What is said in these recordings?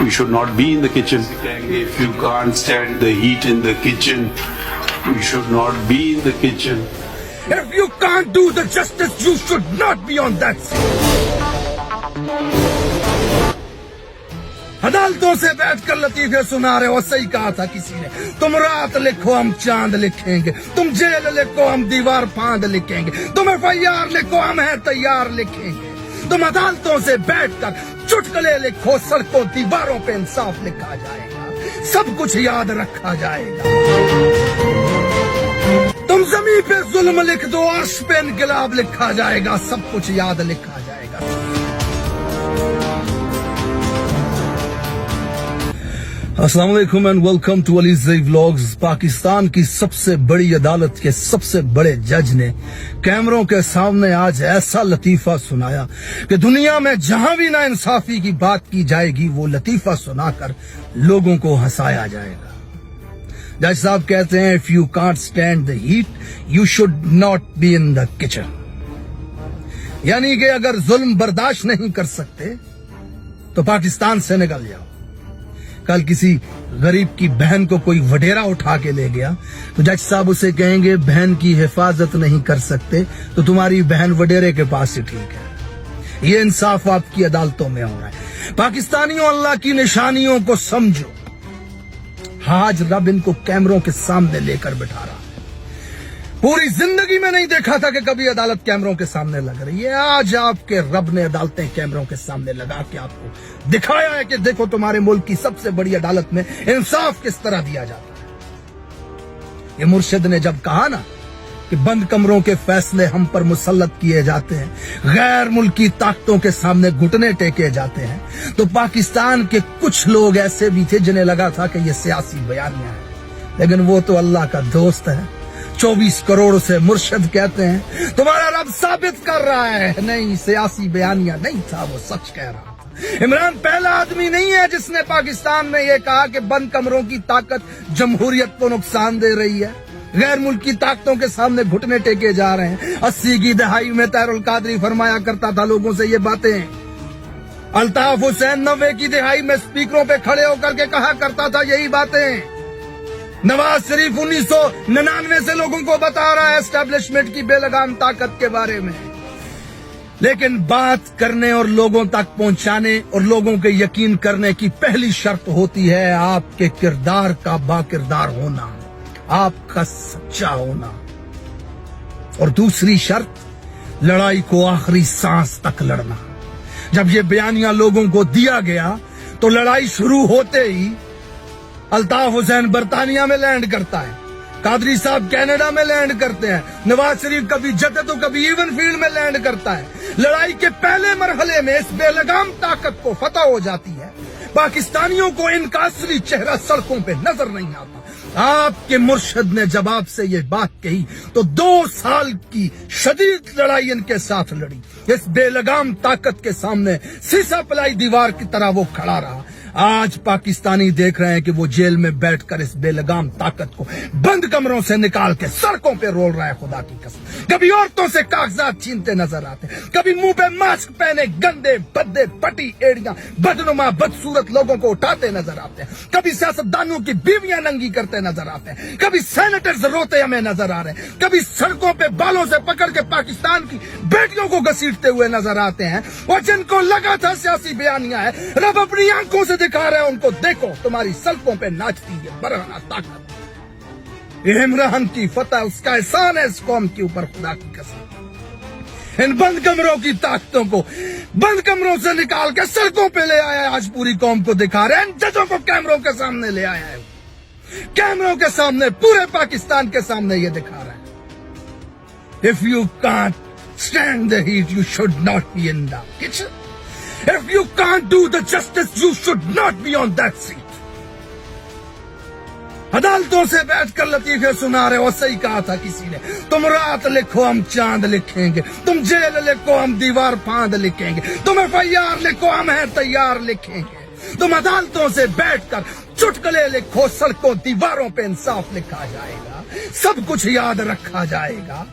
we should not be in the kitchen. If you can't stand the heat in the kitchen, you should not be in the kitchen. If you can't do the justice, you should not be on that seat. अदालतों से बैठकर लतीफे सुना रहे हो, सही कहा था किसी ने। तुम रात लिखो हम चांद लिखेंगे, तुम जेल लिखो हम दीवार फांद लिखेंगे, तुम FIR लिखो हम है तैयार लिखेंगे। तुम अदालतों से बैठकर चुटकुले लिखो, सड़कों दीवारों पे इंसाफ लिखा जाएगा, सब कुछ याद रखा जाएगा। तुम जमीन पे जुल्म लिख दो, अर्श पे इनकलाब लिखा जाएगा, सब कुछ याद लिखा जाएगा। अस्सलाम वालेकुम and welcome to Alizai vlogs. Pakistan की सबसे बड़ी अदालत के सबसे बड़े जज ने कैमरों के सामने आज ऐसा लतीफा सुनाया कि दुनिया में जहां भी ना इंसाफी की बात की जाएगी, वो लतीफा सुनाकर लोगों को हंसाया जाएगा। जज साहब कहते हैं, if you can't stand the heat you should not be in the kitchen. यानी कि अगर जुल्म बर्दाश्त नहीं कर सकते तो पाकिस्तान से निकल जाओ। कल किसी गरीब की बहन को कोई वडेरा उठा के ले गया तो जज साहब उसे कहेंगे, बहन की हिफाजत नहीं कर सकते तो तुम्हारी बहन वडेरे के पास ही ठीक है। ये इंसाफ आपकी अदालतों में हो रहा है। पाकिस्तानियों, अल्लाह की निशानियों को समझो। आज रब इनको कैमरों के सामने लेकर बिठा रहा है। पूरी जिंदगी में नहीं देखा था कि कभी अदालत कैमरों के सामने लग रही है। आज आपके रब ने अदालतें कैमरों के सामने लगा के आपको दिखाया है कि देखो तुम्हारे मुल्क की सबसे बड़ी अदालत में इंसाफ किस तरह दिया जाता है। ये मुर्शिद ने जब कहा ना कि बंद कमरों के फैसले हम पर मुसल्लत किए जाते हैं, गैर मुल्की ताकतों के सामने घुटने टेके जाते हैं, तो पाकिस्तान के कुछ लोग ऐसे भी थे जिन्हें लगा था कि ये सियासी बयानियां हैं, लेकिन वो तो अल्लाह का दोस्त है। 24 करोड़ से मुर्शिद कहते हैं तुम्हारा रब साबित कर रहा है, नहीं सियासी बयानियां नहीं था, वो सच कह रहा था। इमरान पहला आदमी नहीं है जिसने पाकिस्तान में ये कहा कि बंद कमरों की ताकत जमहूरियत को नुकसान दे रही है, गैर मुल्की ताकतों के सामने घुटने टेके जा रहे हैं। 80 की दहाई में तहरुल कादरी फरमाया करता था लोगों से ये बातें। अल्ताफ हुसैन 90 की दहाई में स्पीकरों पे खड़े होकर के कहा करता था यही बातें। नवाज शरीफ 1999 से लोगों को बता रहा है एस्टेब्लिशमेंट की बेलगाम ताकत के बारे में। लेकिन बात करने और लोगों तक पहुंचाने और लोगों के यकीन करने की पहली शर्त होती है आपके किरदार का बाकिरदार होना, आपका सच्चा होना। और दूसरी शर्त, लड़ाई को आखिरी सांस तक लड़ना। जब ये बयानियां लोगों को दिया गया तो लड़ाई शुरू होते ही अल्ताफ हुसैन बरतानिया में लैंड करता है, कादरी साहब कनाडा में लैंड करते हैं, नवाज शरीफ कभी जद्द तो कभी इवन फील्ड में लैंड करता है। लड़ाई के पहले मरहले में इस बेलगाम ताकत को फतह हो जाती है। पाकिस्तानियों को इनका असली चेहरा सड़कों पे नजर नहीं आता। आपके मुर्शिद ने जब आपसे ये बात कही तो 2 साल की शदीद लड़ाई इनके साथ लड़ी। इस बेलगाम ताकत के सामने सीसा पलाई दीवार की तरह वो खड़ा रहा। आज पाकिस्तानी देख रहे हैं कि वो जेल में बैठकर इस बेलगाम ताकत को बंद कमरों से निकाल के सड़कों पे रोल रहा है। खुदा की कसम, कभी औरतों से कागजात छीनते नजर आते, कभी मुंह पे मास्क पहने गंदे बद्दे पटी एड़ियां बदनुमा बदसूरत लोगों को उठाते नजर आते हैं, कभी सियासतदानों की बीवियां नंगी करते नजर आते हैं, कभी सेनेटर्स रोते हमें नजर आ रहे हैं, कभी सड़कों पे बालों से पकड़ के पाकिस्तान की बेटियों को घसीटते हुए नजर आते हैं। और जिनको लगा था सियासी बयानियां है, रब अपनी आंखों से दिखा रहे हैं उनको, देखो तुम्हारी सड़कों पे नाचती है बरहना ताकत। इमरान की फतह उसका एहसान है इस कौम के ऊपर, खुदा की कसम। इन बंद कमरों की ताकतों को बंद कमरों से निकाल के सड़कों पे ले आया है, आज पूरी कौम को दिखा रहे हैं। इन जजों को कैमरों के सामने ले आया है, कैमरों के सामने पूरे पाकिस्तान के सामने ये दिखा रहा है। If you can't stand the heat you should not be in the kitchen. If you can't do the justice, you should not be on that seat. अदालतों से बैठकर लतीफे सुना रहे हो, सही कहा था किसी ने। तुम रात लिखो हम चांद लिखेंगे, तुम जेल लिखो हम दीवार फांद लिखेंगे, तुम FIR लिखो हम है तैयार लिखेंगे। तुम अदालतों से बैठकर चुटकुले लिखो, सड़कों दीवारों पे इंसाफ लिखा जाएगा, सब कुछ याद रखा जाएगा।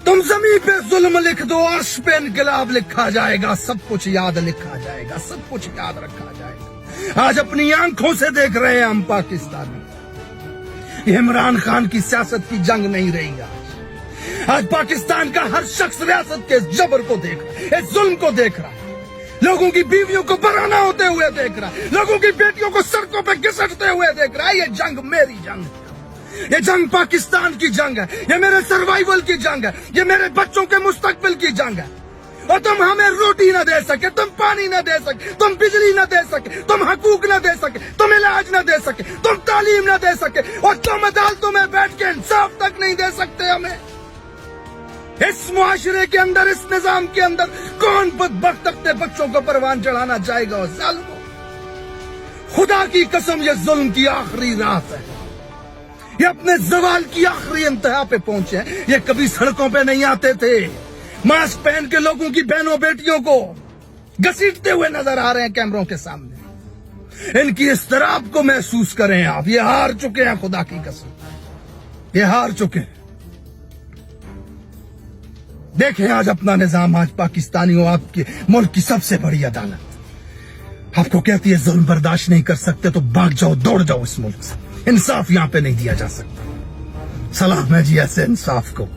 तुम जमीन पे जुल्म लिख दो, अर्श पे इनकलाब लिखा जाएगा, सब कुछ याद लिखा जाएगा, सब कुछ याद रखा जाएगा। आज अपनी आंखों से देख रहे हैं हम पाकिस्तान में, इमरान खान की सियासत की जंग नहीं रही आज पाकिस्तान का हर शख्स रियासत के जबर को देख रहा है, इस जुल्म को देख रहा है, लोगों की बीवियों को बराना होते हुए देख रहा है, लोगों की बेटियों को सड़कों पे घिसटते हुए देख रहा है। ये जंग मेरी जंग है, ये जंग पाकिस्तान की जंग है, ये मेरे सर्वाइवल की जंग है, ये मेरे बच्चों के मुस्तकबिल की जंग है। और तुम हमें रोटी न दे सके, तुम पानी न दे सके, तुम बिजली न दे सके, तुम हकूक न दे सके, तुम इलाज न दे सके, तुम तालीम न दे सके, और तुम अदालतों में बैठ के इंसाफ तक नहीं दे सकते हमें। इस मुआशरे के अंदर, इस निजाम के अंदर कौन बदबख्त अपने बच्चों को परवान चढ़ाना चाहेगा? और जालिमों, खुदा की कसम ये जुल्म की आखिरी रात है, ये अपने जवाल की आखिरी इंतहा पे पहुंचे हैं। ये कभी सड़कों पे नहीं आते थे, मास्क पहन के लोगों की बहनों बेटियों को घसीटते हुए नजर आ रहे हैं कैमरों के सामने। इनकी इस्तराब को महसूस करें आप, ये हार चुके हैं, खुदा की कसम ये हार चुके हैं। देखें आज अपना निजाम, आज पाकिस्तानियों आपके मुल्क की सबसे बड़ी अदालत आपको कहती है जुल्म बर्दाश्त नहीं कर सकते तो भाग जाओ, दौड़ जाओ इस मुल्क से, इंसाफ यहां पे नहीं दिया जा सकता। सलाम है जी ऐसे इंसाफ को।